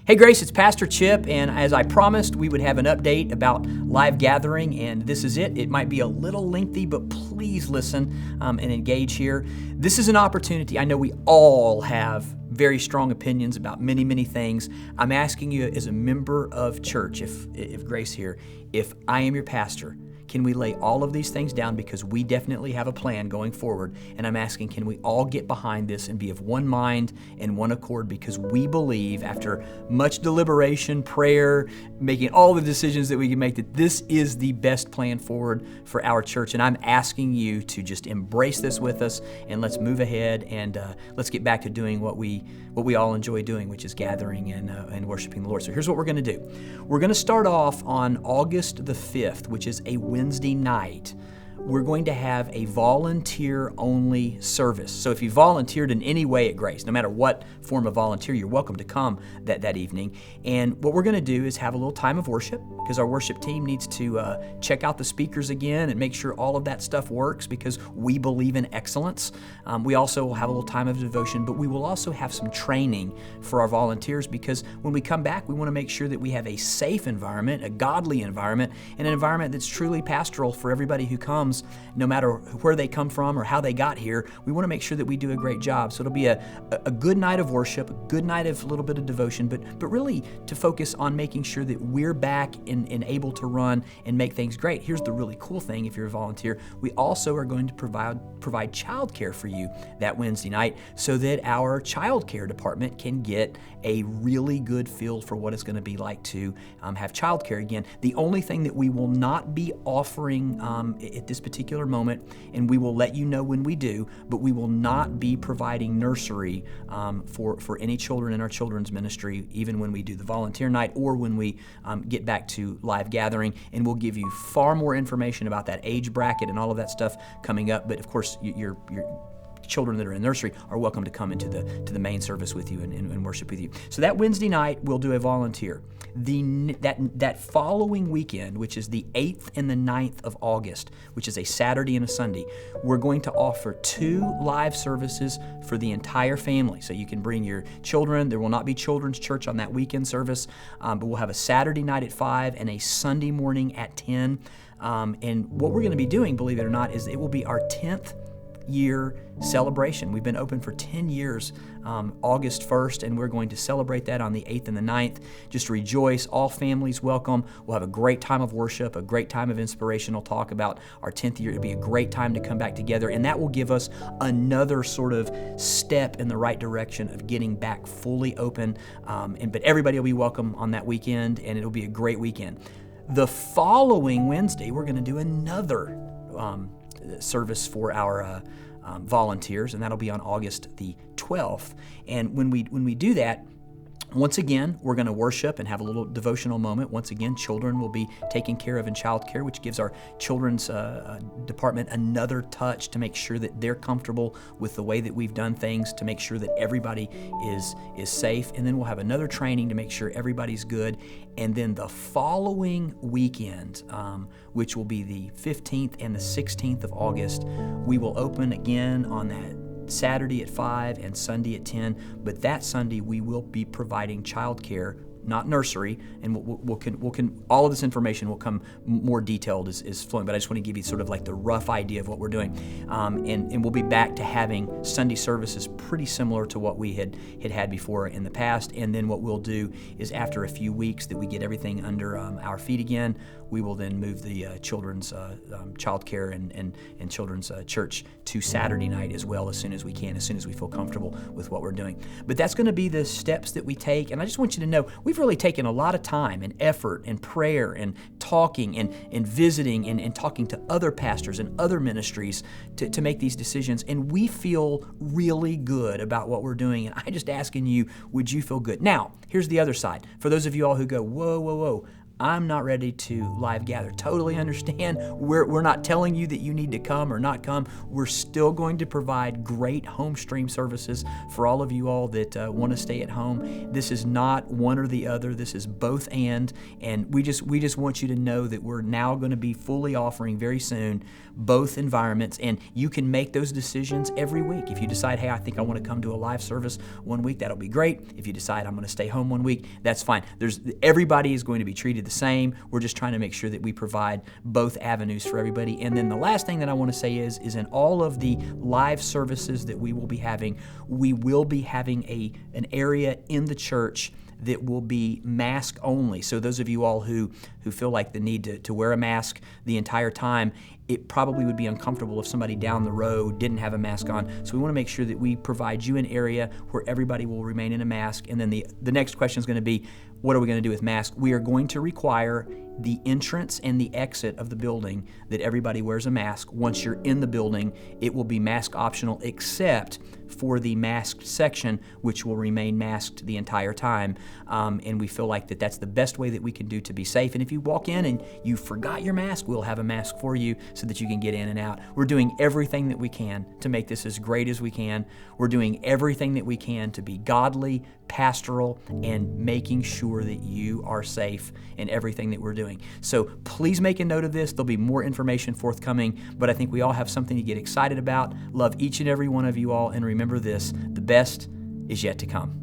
Hey Grace, it's Pastor Chip, and as I promised, we would have an update about live gathering, and this is it. It might be a little lengthy, but please listen and engage here. This is an opportunity. I know we all have very strong opinions about many things. I'm asking you as a member of church, if Grace here, if I am your pastor, can we lay all of these things down, because we definitely have a plan going forward, and I'm asking, can we all get behind this and be of one mind and one accord, because we believe, after much deliberation, prayer, making all the decisions that we can make, that this is the best plan forward for our church. And I'm asking you to just embrace this with us, and let's move ahead and let's get back to doing what we all enjoy doing, which is gathering and worshiping the Lord. So here's what we're going to do. We're going to start off on August the 5th, which is a Wednesday night. We're going to have a volunteer-only service. So if you volunteered in any way at Grace, no matter what form of volunteer, you're welcome to come that evening. And what we're going to do is have a little time of worship, because our worship team needs to check out the speakers again and make sure all of that stuff works, because we believe in excellence. We also will have a little time of devotion, but we will also have some training for our volunteers, because when we come back, we want to make sure that we have a safe environment, a godly environment, and an environment that's truly pastoral for everybody who comes, no matter where they come from or how they got here. We want to make sure that we do a great job. So it'll be a good night of worship, a good night of a little bit of devotion, but really to focus on making sure that we're back and able to run and make things great. Here's the really cool thing: if you're a volunteer, we also are going to provide childcare for you that Wednesday night, so that our childcare department can get a really good feel for what it's going to be like to have childcare again. The only thing that we will not be offering at this particular moment, and we will let you know when we do, but we will not be providing nursery for any children in our children's ministry, even when we do the volunteer night or when we get back to live gathering. And we'll give you far more information about that age bracket and all of that stuff coming up. But of course, your children that are in nursery are welcome to come into the main service with you and worship with you. So that Wednesday night, we'll do a volunteer. That following weekend, which is the 8th and the 9th of August, which is a Saturday and a Sunday, we're going to offer 2 live services for the entire family. So you can bring your children. There will not be children's church on that weekend service, but we'll have a Saturday night at 5 and a Sunday morning at 10. And what we're going to be doing, believe it or not, is it will be our 10th year celebration. We've been open for 10 years, August 1st, and we're going to celebrate that on the 8th and the 9th. Just rejoice. All families welcome. We'll have a great time of worship, a great time of inspirational talk about our 10th year. It'll be a great time to come back together, and that will give us another sort of step in the right direction of getting back fully open. But everybody will be welcome on that weekend, and it'll be a great weekend. The following Wednesday, we're going to do another service for our volunteers, and that'll be on August the 12th. And when we do that, once again, we're going to worship and have a little devotional moment. Once again, children will be taken care of in childcare, which gives our children's department another touch to make sure that they're comfortable with the way that we've done things, to make sure that everybody is safe. And then we'll have another training to make sure everybody's good. And then the following weekend, which will be the 15th and the 16th of August, we will open again on that Saturday at 5 and Sunday at 10, but that Sunday we will be providing childcare, not nursery, and all of this information will come more detailed as flowing, but I just want to give you sort of like the rough idea of what we're doing. And we'll be back to having Sunday services pretty similar to what we had before in the past. And then what we'll do is, after a few weeks that we get everything under our feet again, we will then move the children's childcare and children's church to Saturday night as well, as soon as we can, as soon as we feel comfortable with what we're doing. But that's going to be the steps that we take. And I just want you to know, we've really taken a lot of time and effort and prayer and talking and visiting and talking to other pastors and other ministries to make these decisions. And we feel really good about what we're doing. And I'm just asking you, would you feel good? Now, here's the other side. For those of you all who go, whoa, I'm not ready to live gather. Totally understand. We're not telling you that you need to come or not come. We're still going to provide great home stream services for all of you all that want to stay at home. This is not one or the other. This is both and we just want you to know that we're now going to be fully offering very soon both environments, and you can make those decisions every week. If you decide, hey, I think I want to come to a live service one week, that'll be great. If you decide I'm going to stay home one week, that's fine. Everybody is going to be treated the same. We're just trying to make sure that we provide both avenues for everybody. And then the last thing that I want to say is in all of the live services that we will be having an area in the church that will be mask only. So those of you all who feel like the need to wear a mask the entire time, it probably would be uncomfortable if somebody down the road didn't have a mask on. So we want to make sure that we provide you an area where everybody will remain in a mask. And then the next question is going to be, what are we going to do with masks? We are going to require the entrance and the exit of the building that everybody wears a mask. Once you're in the building, it will be mask optional except for the masked section, which will remain masked the entire time. And we feel like that's the best way that we can do to be safe. And if you walk in and you forgot your mask, we'll have a mask for you so that you can get in and out. We're doing everything that we can to make this as great as we can. We're doing everything that we can to be godly, pastoral, and making sure that you are safe in everything that we're doing. So please make a note of this. There'll be more information forthcoming, but I think we all have something to get excited about. Love each and every one of you all, and remember this, the best is yet to come.